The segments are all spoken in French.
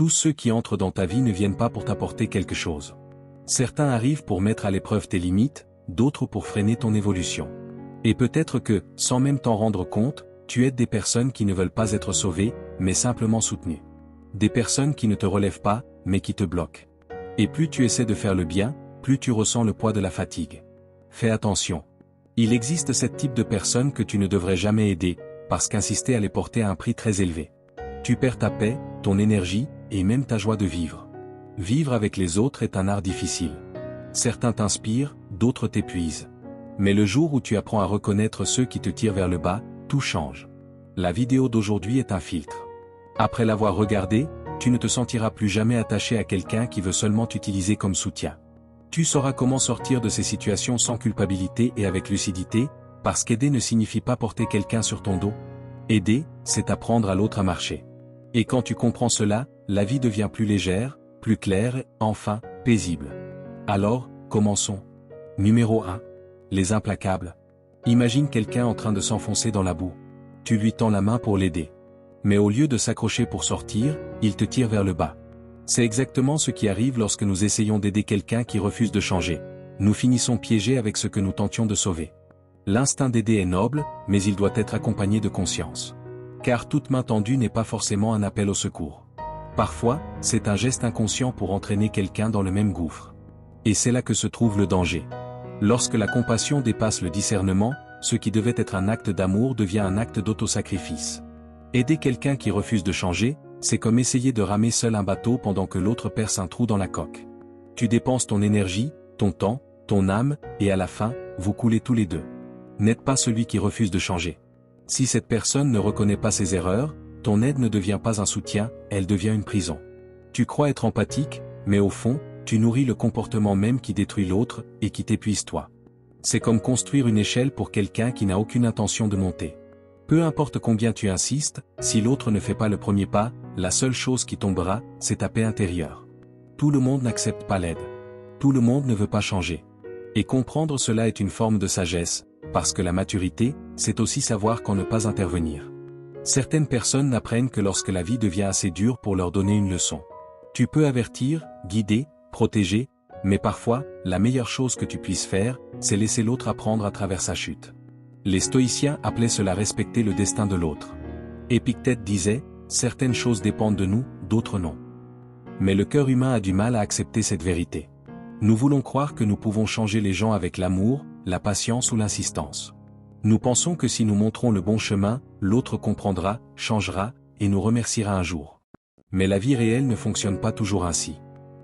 Tous ceux qui entrent dans ta vie ne viennent pas pour t'apporter quelque chose. Certains arrivent pour mettre à l'épreuve tes limites, d'autres pour freiner ton évolution. Et peut-être que, sans même t'en rendre compte, tu aides des personnes qui ne veulent pas être sauvées, mais simplement soutenues. Des personnes qui ne te relèvent pas, mais qui te bloquent. Et plus tu essaies de faire le bien, plus tu ressens le poids de la fatigue. Fais attention. Il existe ce type de personnes que tu ne devrais jamais aider, parce qu'insister à les porter à un prix très élevé. Tu perds ta paix, ton énergie, et même ta joie de vivre. Vivre avec les autres est un art difficile. Certains t'inspirent, d'autres t'épuisent. Mais le jour où tu apprends à reconnaître ceux qui te tirent vers le bas, tout change. La vidéo d'aujourd'hui est un filtre. Après l'avoir regardée, tu ne te sentiras plus jamais attaché à quelqu'un qui veut seulement t'utiliser comme soutien. Tu sauras comment sortir de ces situations sans culpabilité et avec lucidité, parce qu'aider ne signifie pas porter quelqu'un sur ton dos. Aider, c'est apprendre à l'autre à marcher. Et quand tu comprends cela, la vie devient plus légère, plus claire et, enfin, paisible. Alors, commençons. Numéro 1. Les implacables. Imagine quelqu'un en train de s'enfoncer dans la boue. Tu lui tends la main pour l'aider. Mais au lieu de s'accrocher pour sortir, il te tire vers le bas. C'est exactement ce qui arrive lorsque nous essayons d'aider quelqu'un qui refuse de changer. Nous finissons piégés avec ce que nous tentions de sauver. L'instinct d'aider est noble, mais il doit être accompagné de conscience. Car toute main tendue n'est pas forcément un appel au secours. Parfois, c'est un geste inconscient pour entraîner quelqu'un dans le même gouffre. Et c'est là que se trouve le danger. Lorsque la compassion dépasse le discernement, ce qui devait être un acte d'amour devient un acte d'autosacrifice. Aider quelqu'un qui refuse de changer, c'est comme essayer de ramer seul un bateau pendant que l'autre perce un trou dans la coque. Tu dépenses ton énergie, ton temps, ton âme, et à la fin, vous coulez tous les deux. N'aide pas celui qui refuse de changer. Si cette personne ne reconnaît pas ses erreurs, ton aide ne devient pas un soutien, elle devient une prison. Tu crois être empathique, mais au fond, tu nourris le comportement même qui détruit l'autre, et qui t'épuise toi. C'est comme construire une échelle pour quelqu'un qui n'a aucune intention de monter. Peu importe combien tu insistes, si l'autre ne fait pas le premier pas, la seule chose qui tombera, c'est ta paix intérieure. Tout le monde n'accepte pas l'aide. Tout le monde ne veut pas changer. Et comprendre cela est une forme de sagesse, parce que la maturité, c'est aussi savoir quand ne pas intervenir. Certaines personnes n'apprennent que lorsque la vie devient assez dure pour leur donner une leçon. Tu peux avertir, guider, protéger, mais parfois, la meilleure chose que tu puisses faire, c'est laisser l'autre apprendre à travers sa chute. Les stoïciens appelaient cela respecter le destin de l'autre. Épictète disait, certaines choses dépendent de nous, d'autres non. Mais le cœur humain a du mal à accepter cette vérité. Nous voulons croire que nous pouvons changer les gens avec l'amour, la patience ou l'insistance. Nous pensons que si nous montrons le bon chemin, l'autre comprendra, changera, et nous remerciera un jour. Mais la vie réelle ne fonctionne pas toujours ainsi.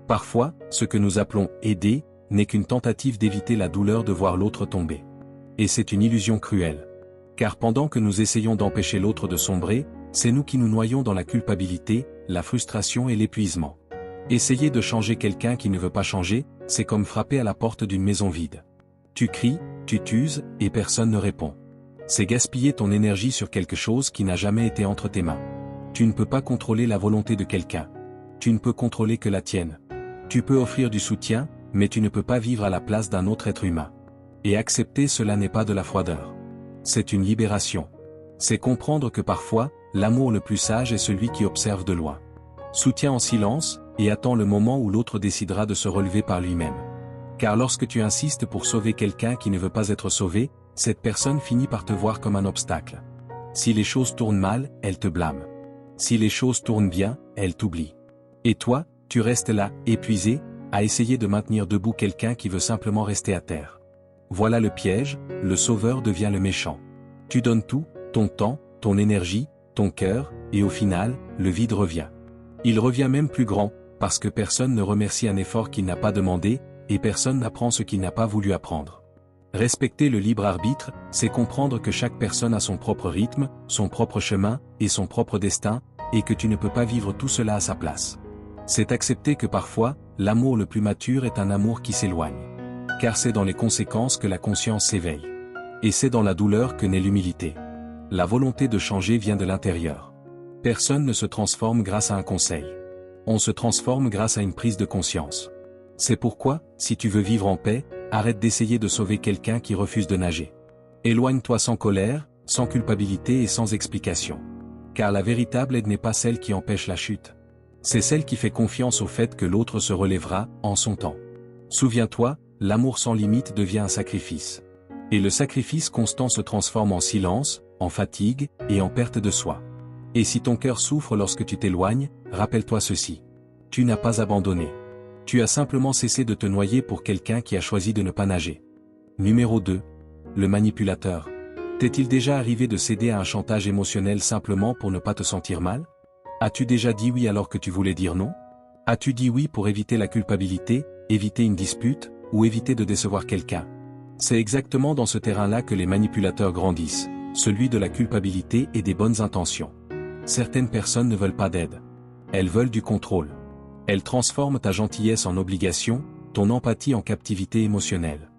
Parfois, ce que nous appelons « aider » n'est qu'une tentative d'éviter la douleur de voir l'autre tomber. Et c'est une illusion cruelle. Car pendant que nous essayons d'empêcher l'autre de sombrer, c'est nous qui nous noyons dans la culpabilité, la frustration et l'épuisement. Essayer de changer quelqu'un qui ne veut pas changer, c'est comme frapper à la porte d'une maison vide. Tu cries, tu t'uses, et personne ne répond. C'est gaspiller ton énergie sur quelque chose qui n'a jamais été entre tes mains. Tu ne peux pas contrôler la volonté de quelqu'un. Tu ne peux contrôler que la tienne. Tu peux offrir du soutien, mais tu ne peux pas vivre à la place d'un autre être humain. Et accepter cela n'est pas de la froideur. C'est une libération. C'est comprendre que parfois, l'amour le plus sage est celui qui observe de loin. Soutiens en silence, et attends le moment où l'autre décidera de se relever par lui-même. Car lorsque tu insistes pour sauver quelqu'un qui ne veut pas être sauvé, cette personne finit par te voir comme un obstacle. Si les choses tournent mal, elle te blâme. Si les choses tournent bien, elle t'oublie. Et toi, tu restes là, épuisé, à essayer de maintenir debout quelqu'un qui veut simplement rester à terre. Voilà le piège, le sauveur devient le méchant. Tu donnes tout, ton temps, ton énergie, ton cœur, et au final, le vide revient. Il revient même plus grand, parce que personne ne remercie un effort qu'il n'a pas demandé, et personne n'apprend ce qu'il n'a pas voulu apprendre. Respecter le libre arbitre, c'est comprendre que chaque personne a son propre rythme, son propre chemin, et son propre destin, et que tu ne peux pas vivre tout cela à sa place. C'est accepter que parfois, l'amour le plus mature est un amour qui s'éloigne. Car c'est dans les conséquences que la conscience s'éveille. Et c'est dans la douleur que naît l'humilité. La volonté de changer vient de l'intérieur. Personne ne se transforme grâce à un conseil. On se transforme grâce à une prise de conscience. C'est pourquoi, si tu veux vivre en paix, arrête d'essayer de sauver quelqu'un qui refuse de nager. Éloigne-toi sans colère, sans culpabilité et sans explication. Car la véritable aide n'est pas celle qui empêche la chute. C'est celle qui fait confiance au fait que l'autre se relèvera, en son temps. Souviens-toi, l'amour sans limite devient un sacrifice. Et le sacrifice constant se transforme en silence, en fatigue, et en perte de soi. Et si ton cœur souffre lorsque tu t'éloignes, rappelle-toi ceci. Tu n'as pas abandonné. Tu as simplement cessé de te noyer pour quelqu'un qui a choisi de ne pas nager. Numéro 2. Le manipulateur. T'est-il déjà arrivé de céder à un chantage émotionnel simplement pour ne pas te sentir mal? As-tu déjà dit oui alors que tu voulais dire non? As-tu dit oui pour éviter la culpabilité, éviter une dispute, ou éviter de décevoir quelqu'un? C'est exactement dans ce terrain-là que les manipulateurs grandissent, celui de la culpabilité et des bonnes intentions. Certaines personnes ne veulent pas d'aide. Elles veulent du contrôle. Elles transforment ta gentillesse en obligation, ton empathie en captivité émotionnelle.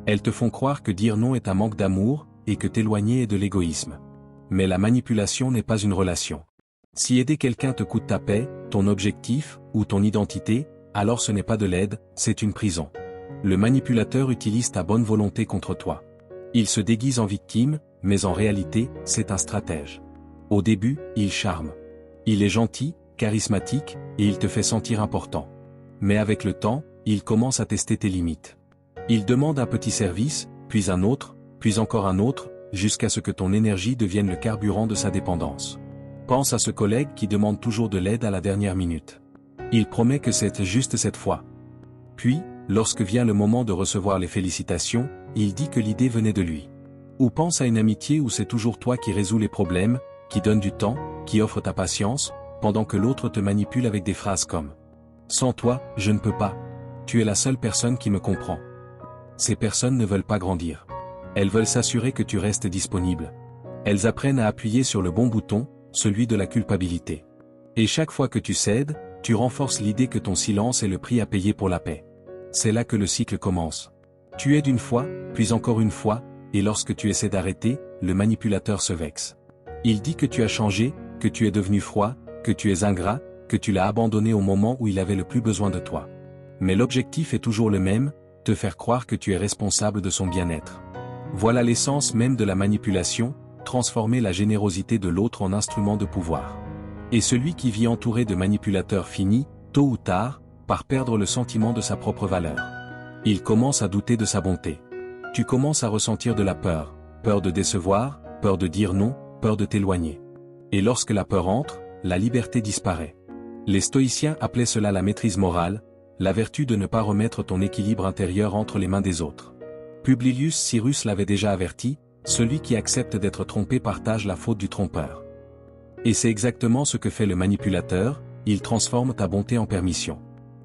Elles te font croire que dire non est un manque d'amour, et que t'éloigner est de l'égoïsme. Mais la manipulation n'est pas une relation. Si aider quelqu'un te coûte ta paix, ton objectif, ou ton identité, alors ce n'est pas de l'aide, c'est une prison. Le manipulateur utilise ta bonne volonté contre toi. Il se déguise en victime, mais en réalité, c'est un stratège. Au début, il charme. Il est gentil, charismatique, et il te fait sentir important. Mais avec le temps, il commence à tester tes limites. Il demande un petit service, puis un autre, puis encore un autre, jusqu'à ce que ton énergie devienne le carburant de sa dépendance. Pense à ce collègue qui demande toujours de l'aide à la dernière minute. Il promet que c'est juste cette fois. Puis, lorsque vient le moment de recevoir les félicitations, il dit que l'idée venait de lui. Ou pense à une amitié où c'est toujours toi qui résous les problèmes, qui donne du temps, qui offre ta patience, pendant que l'autre te manipule avec des phrases comme « Sans toi, je ne peux pas. Tu es la seule personne qui me comprend. » Ces personnes ne veulent pas grandir. Elles veulent s'assurer que tu restes disponible. Elles apprennent à appuyer sur le bon bouton, celui de la culpabilité. Et chaque fois que tu cèdes, tu renforces l'idée que ton silence est le prix à payer pour la paix. C'est là que le cycle commence. Tu aides une fois, puis encore une fois, et lorsque tu essaies d'arrêter, le manipulateur se vexe. Il dit que tu as changé, que tu es devenu froid, que tu es ingrat, que tu l'as abandonné au moment où il avait le plus besoin de toi. Mais l'objectif est toujours le même, te faire croire que tu es responsable de son bien-être. Voilà l'essence même de la manipulation, transformer la générosité de l'autre en instrument de pouvoir. Et celui qui vit entouré de manipulateurs finit, tôt ou tard, par perdre le sentiment de sa propre valeur. Il commence à douter de sa bonté. Tu commences à ressentir de la peur, peur de décevoir, peur de dire non, peur de t'éloigner. Et lorsque la peur entre, la liberté disparaît. Les stoïciens appelaient cela la maîtrise morale, la vertu de ne pas remettre ton équilibre intérieur entre les mains des autres. Publius Cyrus l'avait déjà averti, celui qui accepte d'être trompé partage la faute du trompeur. Et c'est exactement ce que fait le manipulateur, il transforme ta bonté en permission.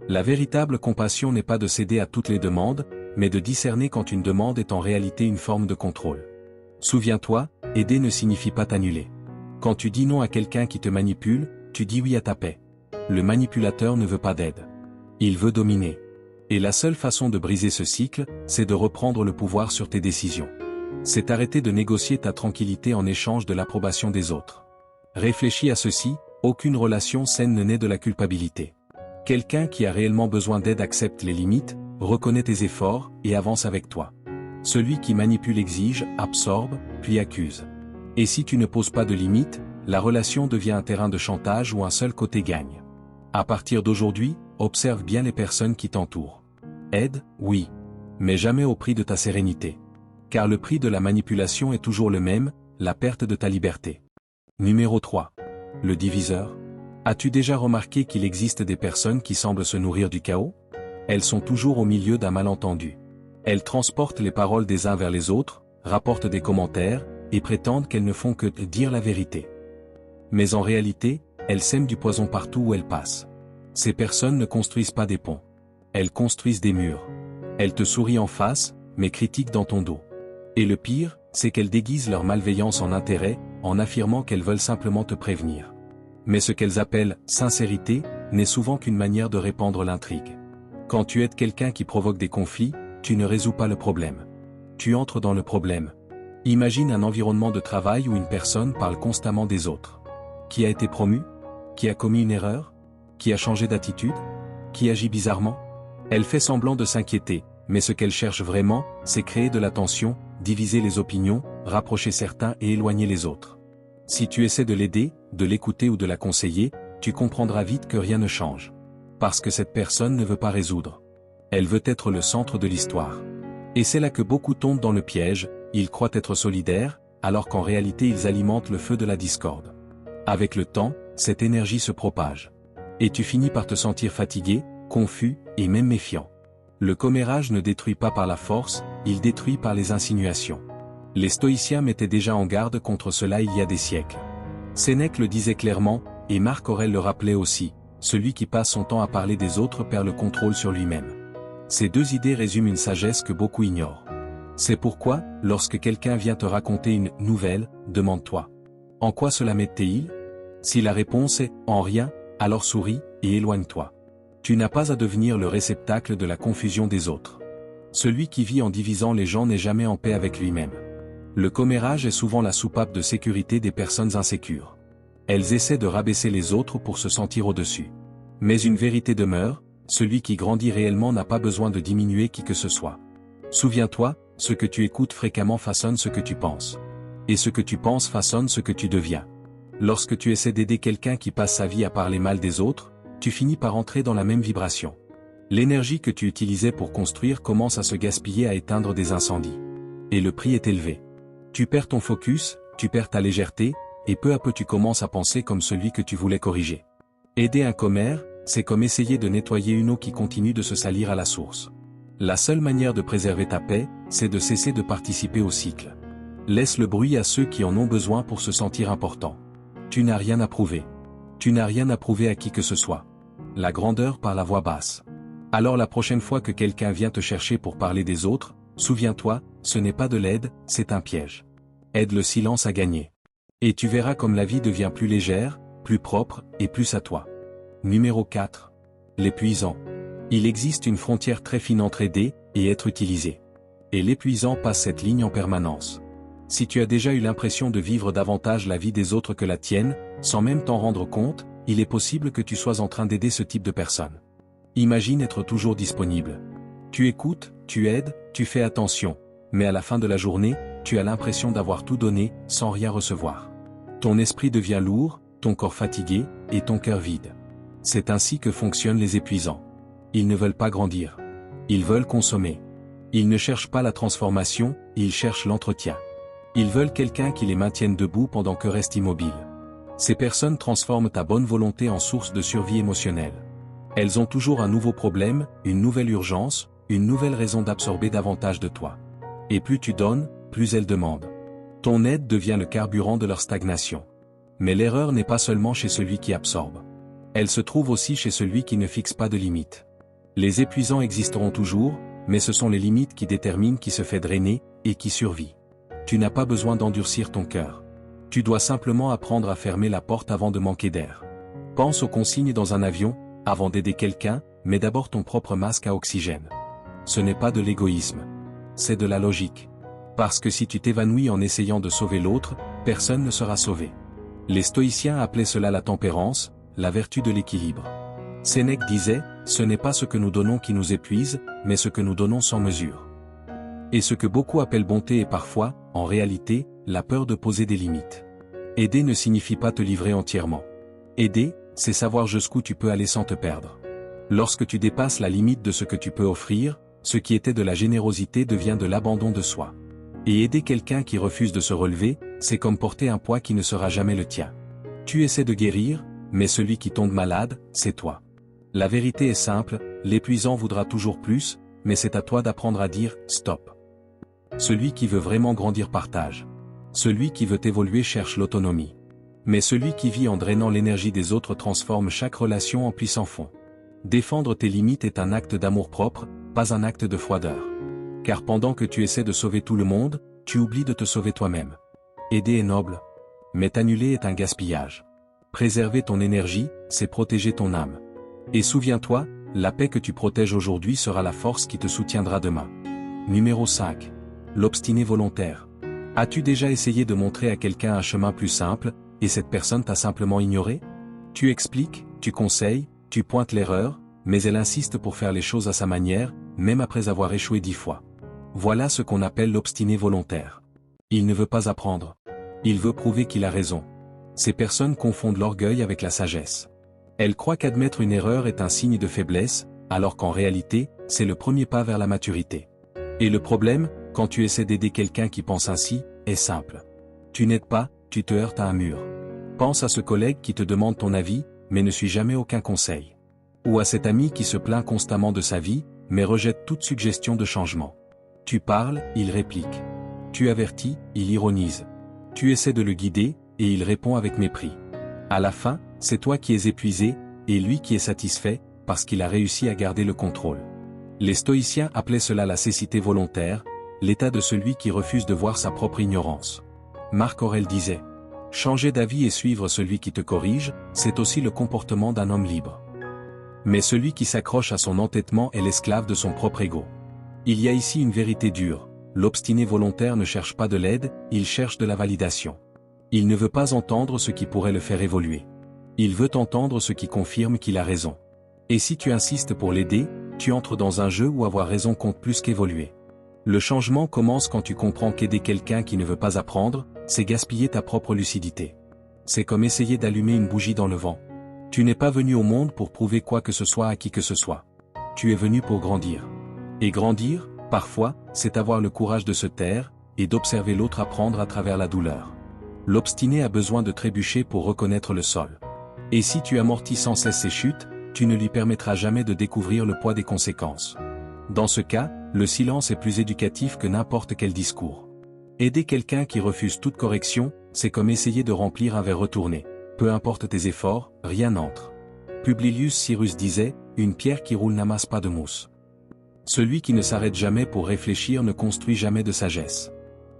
La véritable compassion n'est pas de céder à toutes les demandes, mais de discerner quand une demande est en réalité une forme de contrôle. Souviens-toi, aider ne signifie pas t'annuler. Quand tu dis non à quelqu'un qui te manipule, tu dis oui à ta paix. Le manipulateur ne veut pas d'aide. Il veut dominer. Et la seule façon de briser ce cycle, c'est de reprendre le pouvoir sur tes décisions. C'est arrêter de négocier ta tranquillité en échange de l'approbation des autres. Réfléchis à ceci, aucune relation saine ne naît de la culpabilité. Quelqu'un qui a réellement besoin d'aide accepte les limites, reconnaît tes efforts, et avance avec toi. Celui qui manipule exige, absorbe, puis accuse. Et si tu ne poses pas de limites, la relation devient un terrain de chantage où un seul côté gagne. À partir d'aujourd'hui, observe bien les personnes qui t'entourent. Aide, oui. Mais jamais au prix de ta sérénité. Car le prix de la manipulation est toujours le même, la perte de ta liberté. Numéro 3. Le diviseur. As-tu déjà remarqué qu'il existe des personnes qui semblent se nourrir du chaos? Elles sont toujours au milieu d'un malentendu. Elles transportent les paroles des uns vers les autres, rapportent des commentaires, et prétendent qu'elles ne font que dire la vérité. Mais en réalité, elles sèment du poison partout où elles passent. Ces personnes ne construisent pas des ponts. Elles construisent des murs. Elles te sourient en face, mais critiquent dans ton dos. Et le pire, c'est qu'elles déguisent leur malveillance en intérêt, en affirmant qu'elles veulent simplement te prévenir. Mais ce qu'elles appellent « sincérité » n'est souvent qu'une manière de répandre l'intrigue. Quand tu aides quelqu'un qui provoque des conflits, tu ne résous pas le problème. Tu entres dans le problème. Imagine un environnement de travail où une personne parle constamment des autres. Qui a été promu? Qui a commis une erreur? Qui a changé d'attitude? Qui agit bizarrement? Elle fait semblant de s'inquiéter, mais ce qu'elle cherche vraiment, c'est créer de la tension, diviser les opinions, rapprocher certains et éloigner les autres. Si tu essaies de l'aider, de l'écouter ou de la conseiller, tu comprendras vite que rien ne change. Parce que cette personne ne veut pas résoudre. Elle veut être le centre de l'histoire. Et c'est là que beaucoup tombent dans le piège, ils croient être solidaires, alors qu'en réalité ils alimentent le feu de la discorde. Avec le temps, cette énergie se propage. Et tu finis par te sentir fatigué, confus, et même méfiant. Le commérage ne détruit pas par la force, il détruit par les insinuations. Les stoïciens mettaient déjà en garde contre cela il y a des siècles. Sénèque le disait clairement, et Marc Aurèle le rappelait aussi, celui qui passe son temps à parler des autres perd le contrôle sur lui-même. Ces deux idées résument une sagesse que beaucoup ignorent. C'est pourquoi, lorsque quelqu'un vient te raconter une « nouvelle », demande-toi. En quoi cela m'aide-t-il ? Si la réponse est « en rien », alors souris, et éloigne-toi. Tu n'as pas à devenir le réceptacle de la confusion des autres. Celui qui vit en divisant les gens n'est jamais en paix avec lui-même. Le commérage est souvent la soupape de sécurité des personnes insécures. Elles essaient de rabaisser les autres pour se sentir au-dessus. Mais une vérité demeure, celui qui grandit réellement n'a pas besoin de diminuer qui que ce soit. Souviens-toi, ce que tu écoutes fréquemment façonne ce que tu penses. Et ce que tu penses façonne ce que tu deviens. Lorsque tu essaies d'aider quelqu'un qui passe sa vie à parler mal des autres, tu finis par entrer dans la même vibration. L'énergie que tu utilisais pour construire commence à se gaspiller à éteindre des incendies. Et le prix est élevé. Tu perds ton focus, tu perds ta légèreté, et peu à peu tu commences à penser comme celui que tu voulais corriger. Aider un commère, c'est comme essayer de nettoyer une eau qui continue de se salir à la source. La seule manière de préserver ta paix, c'est de cesser de participer au cycle. Laisse le bruit à ceux qui en ont besoin pour se sentir importants. Tu n'as rien à prouver. Tu n'as rien à prouver à qui que ce soit. La grandeur par la voix basse. Alors la prochaine fois que quelqu'un vient te chercher pour parler des autres, souviens-toi, ce n'est pas de l'aide, c'est un piège. Aide le silence à gagner. Et tu verras comme la vie devient plus légère, plus propre, et plus à toi. Numéro 4. L'épuisant. Il existe une frontière très fine entre aider et être utilisé. Et l'épuisant passe cette ligne en permanence. Si tu as déjà eu l'impression de vivre davantage la vie des autres que la tienne, sans même t'en rendre compte, il est possible que tu sois en train d'aider ce type de personne. Imagine être toujours disponible. Tu écoutes, tu aides, tu fais attention, mais à la fin de la journée, tu as l'impression d'avoir tout donné, sans rien recevoir. Ton esprit devient lourd, ton corps fatigué, et ton cœur vide. C'est ainsi que fonctionnent les épuisants. Ils ne veulent pas grandir. Ils veulent consommer. Ils ne cherchent pas la transformation, ils cherchent l'entretien. Ils veulent quelqu'un qui les maintienne debout pendant que restent immobiles. Ces personnes transforment ta bonne volonté en source de survie émotionnelle. Elles ont toujours un nouveau problème, une nouvelle urgence, une nouvelle raison d'absorber davantage de toi. Et plus tu donnes, plus elles demandent. Ton aide devient le carburant de leur stagnation. Mais l'erreur n'est pas seulement chez celui qui absorbe. Elle se trouve aussi chez celui qui ne fixe pas de limites. Les épuisants existeront toujours, mais ce sont les limites qui déterminent qui se fait drainer, et qui survit. Tu n'as pas besoin d'endurcir ton cœur. Tu dois simplement apprendre à fermer la porte avant de manquer d'air. Pense aux consignes dans un avion, avant d'aider quelqu'un, mets d'abord ton propre masque à oxygène. Ce n'est pas de l'égoïsme. C'est de la logique. Parce que si tu t'évanouis en essayant de sauver l'autre, personne ne sera sauvé. Les stoïciens appelaient cela la tempérance, la vertu de l'équilibre. Sénèque disait, ce n'est pas ce que nous donnons qui nous épuise, mais ce que nous donnons sans mesure. Et ce que beaucoup appellent bonté est parfois, en réalité, la peur de poser des limites. Aider ne signifie pas te livrer entièrement. Aider, c'est savoir jusqu'où tu peux aller sans te perdre. Lorsque tu dépasses la limite de ce que tu peux offrir, ce qui était de la générosité devient de l'abandon de soi. Et aider quelqu'un qui refuse de se relever, c'est comme porter un poids qui ne sera jamais le tien. Tu essaies de guérir, mais celui qui tombe malade, c'est toi. La vérité est simple, l'épuisant voudra toujours plus, mais c'est à toi d'apprendre à dire « stop ». Celui qui veut vraiment grandir partage. Celui qui veut évoluer cherche l'autonomie. Mais celui qui vit en drainant l'énergie des autres transforme chaque relation en puits sans fond. Défendre tes limites est un acte d'amour-propre, pas un acte de froideur. Car pendant que tu essaies de sauver tout le monde, tu oublies de te sauver toi-même. Aider est noble. Mais t'annuler est un gaspillage. Préserver ton énergie, c'est protéger ton âme. Et souviens-toi, la paix que tu protèges aujourd'hui sera la force qui te soutiendra demain. Numéro 5. L'obstiné volontaire. As-tu déjà essayé de montrer à quelqu'un un chemin plus simple, et cette personne t'a simplement ignoré? Tu expliques, tu conseilles, tu pointes l'erreur, mais elle insiste pour faire les choses à sa manière, même après avoir échoué 10 fois. Voilà ce qu'on appelle l'obstiné volontaire. Il ne veut pas apprendre. Il veut prouver qu'il a raison. Ces personnes confondent l'orgueil avec la sagesse. Elle croit qu'admettre une erreur est un signe de faiblesse, alors qu'en réalité, c'est le premier pas vers la maturité. Et le problème, quand tu essaies d'aider quelqu'un qui pense ainsi, est simple. Tu n'aides pas, tu te heurtes à un mur. Pense à ce collègue qui te demande ton avis, mais ne suit jamais aucun conseil. Ou à cet ami qui se plaint constamment de sa vie, mais rejette toute suggestion de changement. Tu parles, il réplique. Tu avertis, il ironise. Tu essaies de le guider, et il répond avec mépris. À la fin, c'est toi qui es épuisé, et lui qui est satisfait, parce qu'il a réussi à garder le contrôle. Les stoïciens appelaient cela la cécité volontaire, l'état de celui qui refuse de voir sa propre ignorance. Marc Aurèle disait « Changer d'avis et suivre celui qui te corrige, c'est aussi le comportement d'un homme libre. Mais celui qui s'accroche à son entêtement est l'esclave de son propre ego. » Il y a ici une vérité dure, l'obstiné volontaire ne cherche pas de l'aide, il cherche de la validation. Il ne veut pas entendre ce qui pourrait le faire évoluer. Il veut entendre ce qui confirme qu'il a raison. Et si tu insistes pour l'aider, tu entres dans un jeu où avoir raison compte plus qu'évoluer. Le changement commence quand tu comprends qu'aider quelqu'un qui ne veut pas apprendre, c'est gaspiller ta propre lucidité. C'est comme essayer d'allumer une bougie dans le vent. Tu n'es pas venu au monde pour prouver quoi que ce soit à qui que ce soit. Tu es venu pour grandir. Et grandir, parfois, c'est avoir le courage de se taire, et d'observer l'autre apprendre à travers la douleur. L'obstiné a besoin de trébucher pour reconnaître le sol. Et si tu amortis sans cesse ses chutes, tu ne lui permettras jamais de découvrir le poids des conséquences. Dans ce cas, le silence est plus éducatif que n'importe quel discours. Aider quelqu'un qui refuse toute correction, c'est comme essayer de remplir un verre retourné. Peu importe tes efforts, rien n'entre. Publilius Cyrus disait, « Une pierre qui roule n'amasse pas de mousse. » Celui qui ne s'arrête jamais pour réfléchir ne construit jamais de sagesse.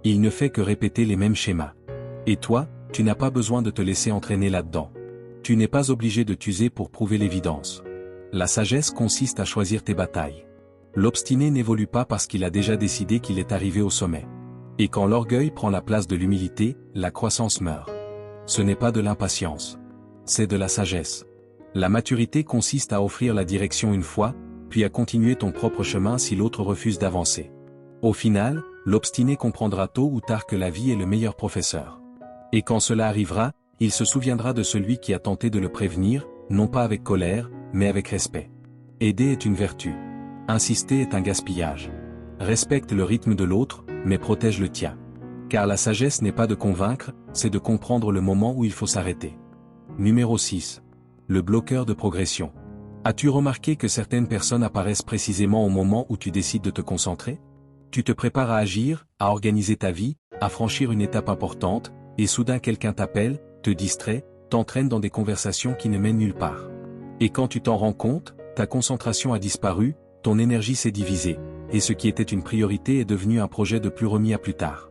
Il ne fait que répéter les mêmes schémas. Et toi, tu n'as pas besoin de te laisser entraîner là-dedans. Tu n'es pas obligé de t'user pour prouver l'évidence. La sagesse consiste à choisir tes batailles. L'obstiné n'évolue pas parce qu'il a déjà décidé qu'il est arrivé au sommet. Et quand l'orgueil prend la place de l'humilité, la croissance meurt. Ce n'est pas de l'impatience. C'est de la sagesse. La maturité consiste à offrir la direction une fois, puis à continuer ton propre chemin si l'autre refuse d'avancer. Au final, l'obstiné comprendra tôt ou tard que la vie est le meilleur professeur. Et quand cela arrivera, il se souviendra de celui qui a tenté de le prévenir, non pas avec colère, mais avec respect. Aider est une vertu. Insister est un gaspillage. Respecte le rythme de l'autre, mais protège le tien. Car la sagesse n'est pas de convaincre, c'est de comprendre le moment où il faut s'arrêter. Numéro 6. Le bloqueur de progression. As-tu remarqué que certaines personnes apparaissent précisément au moment où tu décides de te concentrer? Tu te prépares à agir, à organiser ta vie, à franchir une étape importante, et soudain quelqu'un t'appelle, te distrait, t'entraîne dans des conversations qui ne mènent nulle part. Et quand tu t'en rends compte, ta concentration a disparu, ton énergie s'est divisée, et ce qui était une priorité est devenu un projet de plus remis à plus tard.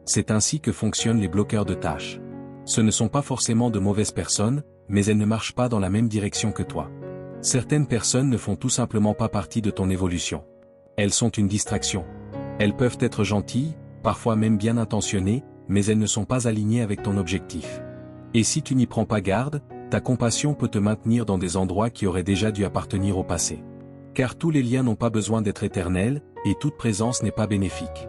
C'est ainsi que fonctionnent les bloqueurs de tâches. Ce ne sont pas forcément de mauvaises personnes, mais elles ne marchent pas dans la même direction que toi. Certaines personnes ne font tout simplement pas partie de ton évolution. Elles sont une distraction. Elles peuvent être gentilles, parfois même bien intentionnées, mais elles ne sont pas alignées avec ton objectif. Et si tu n'y prends pas garde, ta compassion peut te maintenir dans des endroits qui auraient déjà dû appartenir au passé. Car tous les liens n'ont pas besoin d'être éternels, et toute présence n'est pas bénéfique.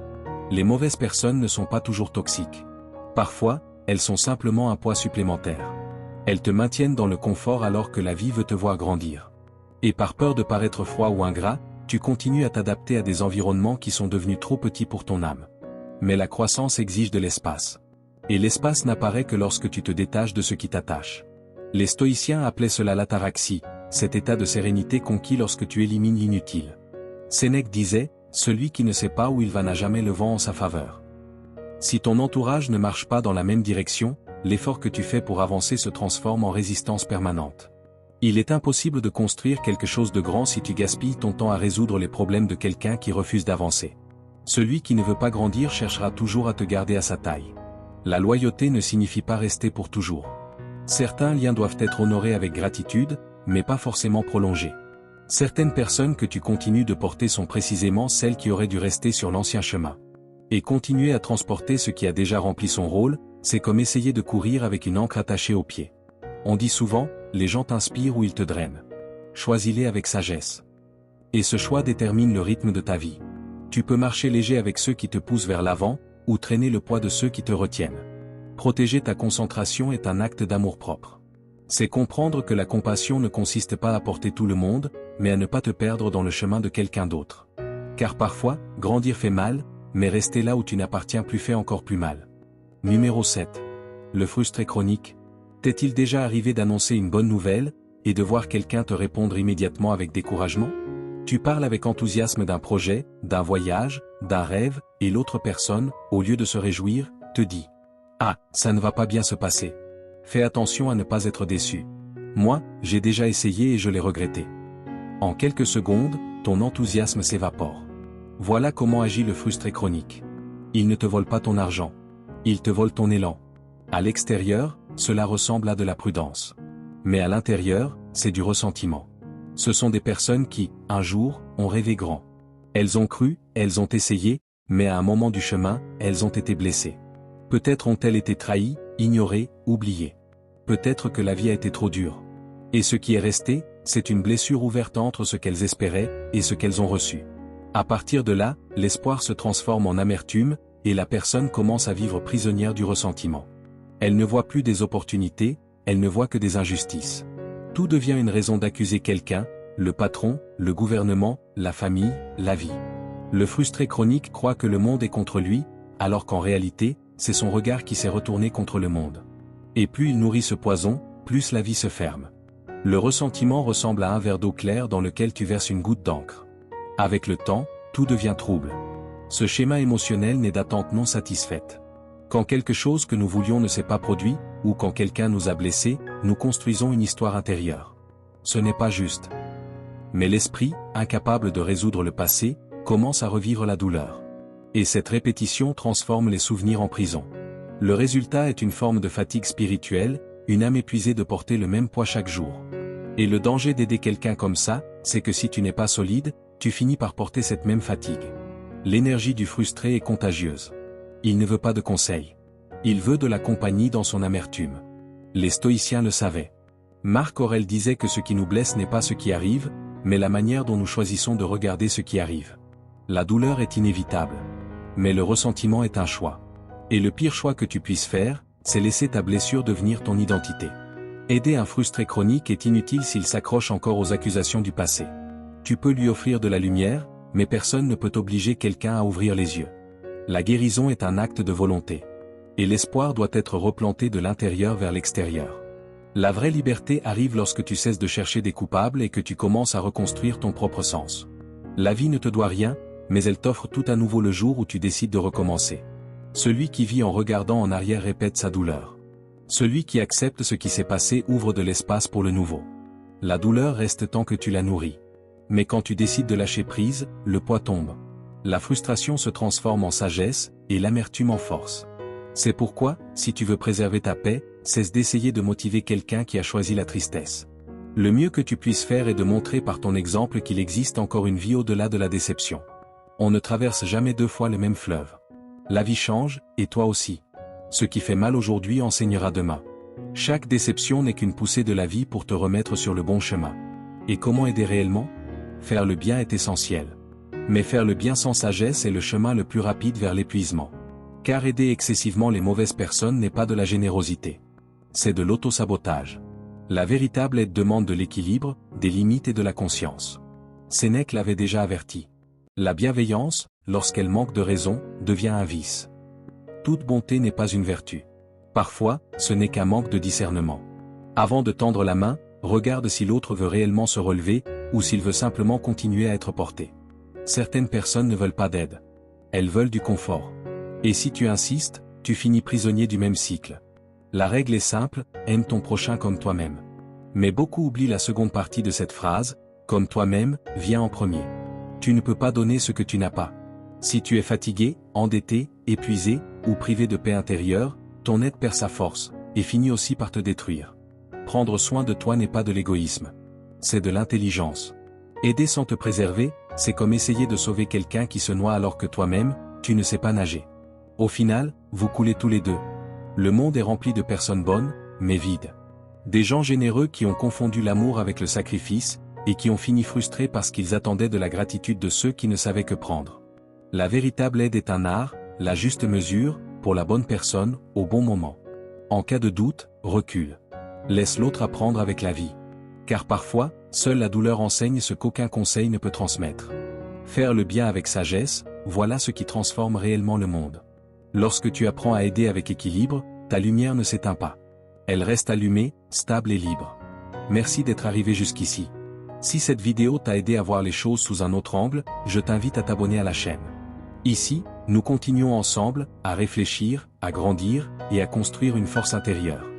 Les mauvaises personnes ne sont pas toujours toxiques. Parfois, elles sont simplement un poids supplémentaire. Elles te maintiennent dans le confort alors que la vie veut te voir grandir. Et par peur de paraître froid ou ingrat, tu continues à t'adapter à des environnements qui sont devenus trop petits pour ton âme. Mais la croissance exige de l'espace. Et l'espace n'apparaît que lorsque tu te détaches de ce qui t'attache. Les stoïciens appelaient cela l'ataraxie, cet état de sérénité conquis lorsque tu élimines l'inutile. Sénèque disait, « Celui qui ne sait pas où il va n'a jamais le vent en sa faveur. » Si ton entourage ne marche pas dans la même direction, l'effort que tu fais pour avancer se transforme en résistance permanente. Il est impossible de construire quelque chose de grand si tu gaspilles ton temps à résoudre les problèmes de quelqu'un qui refuse d'avancer. Celui qui ne veut pas grandir cherchera toujours à te garder à sa taille. La loyauté ne signifie pas rester pour toujours. Certains liens doivent être honorés avec gratitude, mais pas forcément prolongés. Certaines personnes que tu continues de porter sont précisément celles qui auraient dû rester sur l'ancien chemin. Et continuer à transporter ce qui a déjà rempli son rôle, c'est comme essayer de courir avec une ancre attachée au pied. On dit souvent, les gens t'inspirent ou ils te drainent. Choisis-les avec sagesse. Et ce choix détermine le rythme de ta vie. Tu peux marcher léger avec ceux qui te poussent vers l'avant, ou traîner le poids de ceux qui te retiennent. Protéger ta concentration est un acte d'amour-propre. C'est comprendre que la compassion ne consiste pas à porter tout le monde, mais à ne pas te perdre dans le chemin de quelqu'un d'autre. Car parfois, grandir fait mal, mais rester là où tu n'appartiens plus fait encore plus mal. Numéro 7. Le frustré chronique. T'est-il déjà arrivé d'annoncer une bonne nouvelle, et de voir quelqu'un te répondre immédiatement avec découragement? Tu parles avec enthousiasme d'un projet, d'un voyage, d'un rêve, et l'autre personne, au lieu de se réjouir, te dit « Ah, ça ne va pas bien se passer. Fais attention à ne pas être déçu. Moi, j'ai déjà essayé et je l'ai regretté. » En quelques secondes, ton enthousiasme s'évapore. Voilà comment agit le frustré chronique. Il ne te vole pas ton argent. Il te vole ton élan. À l'extérieur, cela ressemble à de la prudence. Mais à l'intérieur, c'est du ressentiment. Ce sont des personnes qui, un jour, ont rêvé grand. Elles ont cru, elles ont essayé, mais à un moment du chemin, elles ont été blessées. Peut-être ont-elles été trahies, ignorées, oubliées. Peut-être que la vie a été trop dure. Et ce qui est resté, c'est une blessure ouverte entre ce qu'elles espéraient et ce qu'elles ont reçu. À partir de là, l'espoir se transforme en amertume, et la personne commence à vivre prisonnière du ressentiment. Elle ne voit plus des opportunités, elle ne voit que des injustices. Tout devient une raison d'accuser quelqu'un, le patron, le gouvernement, la famille, la vie. Le frustré chronique croit que le monde est contre lui, alors qu'en réalité, c'est son regard qui s'est retourné contre le monde. Et plus il nourrit ce poison, plus la vie se ferme. Le ressentiment ressemble à un verre d'eau claire dans lequel tu verses une goutte d'encre. Avec le temps, tout devient trouble. Ce schéma émotionnel n'est d'attente non satisfaite. Quand quelque chose que nous voulions ne s'est pas produit, ou quand quelqu'un nous a blessés, nous construisons une histoire intérieure. Ce n'est pas juste. Mais l'esprit, incapable de résoudre le passé, commence à revivre la douleur. Et cette répétition transforme les souvenirs en prison. Le résultat est une forme de fatigue spirituelle, une âme épuisée de porter le même poids chaque jour. Et le danger d'aider quelqu'un comme ça, c'est que si tu n'es pas solide, tu finis par porter cette même fatigue. L'énergie du frustré est contagieuse. Il ne veut pas de conseils. Il veut de la compagnie dans son amertume. Les stoïciens le savaient. Marc Aurèle disait que ce qui nous blesse n'est pas ce qui arrive, mais la manière dont nous choisissons de regarder ce qui arrive. La douleur est inévitable. Mais le ressentiment est un choix. Et le pire choix que tu puisses faire, c'est laisser ta blessure devenir ton identité. Aider un frustré chronique est inutile s'il s'accroche encore aux accusations du passé. Tu peux lui offrir de la lumière, mais personne ne peut obliger quelqu'un à ouvrir les yeux. La guérison est un acte de volonté. Et l'espoir doit être replanté de l'intérieur vers l'extérieur. La vraie liberté arrive lorsque tu cesses de chercher des coupables et que tu commences à reconstruire ton propre sens. La vie ne te doit rien, mais elle t'offre tout à nouveau le jour où tu décides de recommencer. Celui qui vit en regardant en arrière répète sa douleur. Celui qui accepte ce qui s'est passé ouvre de l'espace pour le nouveau. La douleur reste tant que tu la nourris. Mais quand tu décides de lâcher prise, le poids tombe. La frustration se transforme en sagesse, et l'amertume en force. C'est pourquoi, si tu veux préserver ta paix, cesse d'essayer de motiver quelqu'un qui a choisi la tristesse. Le mieux que tu puisses faire est de montrer par ton exemple qu'il existe encore une vie au-delà de la déception. On ne traverse jamais deux fois le même fleuve. La vie change, et toi aussi. Ce qui fait mal aujourd'hui enseignera demain. Chaque déception n'est qu'une poussée de la vie pour te remettre sur le bon chemin. Et comment aider réellement? Faire le bien est essentiel. Mais faire le bien sans sagesse est le chemin le plus rapide vers l'épuisement. Car aider excessivement les mauvaises personnes n'est pas de la générosité. C'est de l'autosabotage. La véritable aide demande de l'équilibre, des limites et de la conscience. Sénèque l'avait déjà averti. La bienveillance, lorsqu'elle manque de raison, devient un vice. Toute bonté n'est pas une vertu. Parfois, ce n'est qu'un manque de discernement. Avant de tendre la main, regarde si l'autre veut réellement se relever, ou s'il veut simplement continuer à être porté. Certaines personnes ne veulent pas d'aide. Elles veulent du confort. Et si tu insistes, tu finis prisonnier du même cycle. La règle est simple, aime ton prochain comme toi-même. Mais beaucoup oublient la seconde partie de cette phrase, comme toi-même, vient en premier. Tu ne peux pas donner ce que tu n'as pas. Si tu es fatigué, endetté, épuisé, ou privé de paix intérieure, ton aide perd sa force, et finit aussi par te détruire. Prendre soin de toi n'est pas de l'égoïsme. C'est de l'intelligence. Aider sans te préserver, c'est comme essayer de sauver quelqu'un qui se noie alors que toi-même, tu ne sais pas nager. Au final, vous coulez tous les deux. Le monde est rempli de personnes bonnes, mais vides. Des gens généreux qui ont confondu l'amour avec le sacrifice, et qui ont fini frustrés parce qu'ils attendaient de la gratitude de ceux qui ne savaient que prendre. La véritable aide est un art, la juste mesure, pour la bonne personne, au bon moment. En cas de doute, recule. Laisse l'autre apprendre avec la vie. Car parfois, seule la douleur enseigne ce qu'aucun conseil ne peut transmettre. Faire le bien avec sagesse, voilà ce qui transforme réellement le monde. Lorsque tu apprends à aider avec équilibre, ta lumière ne s'éteint pas. Elle reste allumée, stable et libre. Merci d'être arrivé jusqu'ici. Si cette vidéo t'a aidé à voir les choses sous un autre angle, je t'invite à t'abonner à la chaîne. Ici, nous continuons ensemble, à réfléchir, à grandir, et à construire une force intérieure.